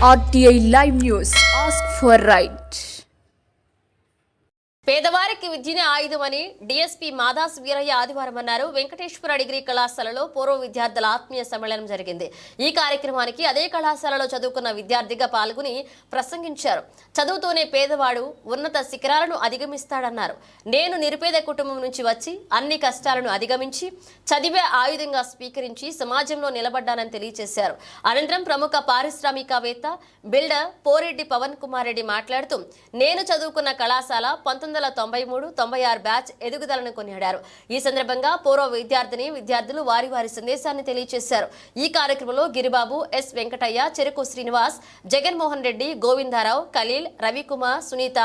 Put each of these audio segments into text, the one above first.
RTI Live News. Ask for right. పేదవారికి విద్యనే ఆయుధమని DSP Madas Veeraiah ఆదివారం అన్నారు. వెంకటేశ్వర డిగ్రీ కళాశాలలో పూర్వ విద్యార్థుల ఆత్మీయ సమ్మేళనం జరిగింది. ఈ కార్యక్రమానికి అదే కళాశాలలో చదువుకున్న విద్యార్థిగా పాల్గొని ప్రసంగించారు. చదువుతోనే పేదవాడు ఉన్నత శిఖరాలను అధిగమిస్తాడన్నారు. నేను నిరుపేద కుటుంబం నుంచి వచ్చి అన్ని కష్టాలను అధిగమించి చదివే ఆయుధంగా స్వీకరించి సమాజంలో నిలబడ్డానని తెలియజేశారు. అనంతరం ప్రముఖ పారిశ్రామికవేత్త బిల్డర్ పోరెడ్డి పవన్ కుమార్ రెడ్డి మాట్లాడుతూ నేను చదువుకున్న కళాశాల 1993-96 బ్యాచ్ ఎదుగుదలను కొనియాడారు. ఈ సందర్భంగా పూర్వ విద్యార్థులు వారి సందేశాన్ని తెలియజేశారు. ఈ కార్యక్రమంలో గిరిబాబు, ఎస్ వెంకటయ్య, చెరుకు శ్రీనివాస్, జగన్మోహన్ రెడ్డి, గోవిందారావు, ఖలీల్, రవికుమార్, సునీత,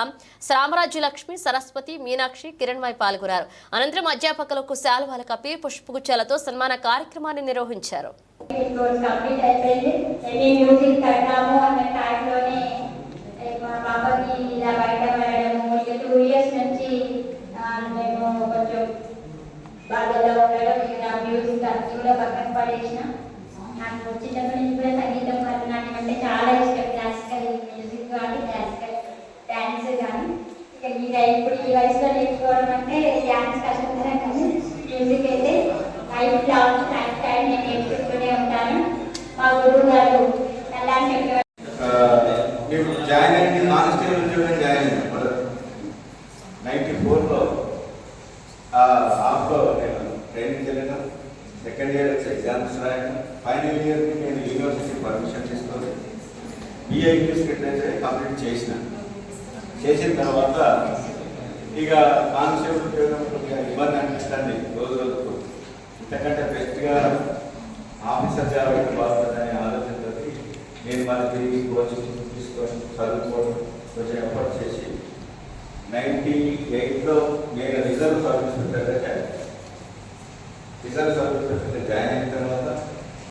శ్రామరాజ్యలక్ష్మి, సరస్వతి, మీనాక్షి, కిరణ్మయ్ పాల్గొన్నారు. అనంతరం అధ్యాపకులకు శాలువాలు కప్పి పుష్పగుచ్చాలతో సన్మాన కార్యక్రమాన్ని నిర్వహించారు. పక్కన పడేసిన నాకు చిన్నప్పటి నుంచి కూడా సంగీతం, భరతనాట్యం అంటే చాలా ఇష్టం. క్లాసికల్ మ్యూజిక్ కానీ క్లాసికల్ డ్యాన్స్ కానీ ఇక ఇప్పుడు ఈ వయసులో నేర్చుకోవడం అంటే డ్యాన్స్ కష్టంగా, కానీ మ్యూజిక్ అయితే లైఫ్ లాంగ్ లైఫ్ టైం నేను నేర్చుకుంటూనే ఉంటాను. మా గురువు గారు నల్లారి చెప్పేవారు. జాయిన్ అయింది కానిస్టేబుల్ ఉద్యోగం జాయిన్ అయింది 94లో. హాఫ్లో నేను ట్రైనింగ్ వెళ్ళాను. సెకండ్ ఇయర్ ఎగ్జామ్స్ రాయాను. ఫైనల్ ఇయర్కి నేను యూనివర్సిటీ పర్మిషన్ తీసుకొని BA ఇంగ్లీష్ లిటరేచర్ కంప్లీట్ చేసిన తర్వాత ఇక కానిస్టేబుల్ ఉద్యోగం ఇబ్బంది అనిపిస్తుంది రోజుకు. ఇంతకంటే బెస్ట్గా ఆఫీసర్గా బాగుంటుందనే ఆలోచనతో నేను మళ్ళీ తిరిగి కోచింగ్ తీసుకొని చదువుకోవడం కొంచెం ఎఫర్ట్ చేసి 98లో నేను రిజర్వ్ సర్వీస్ జాయిన్ అయిన తర్వాత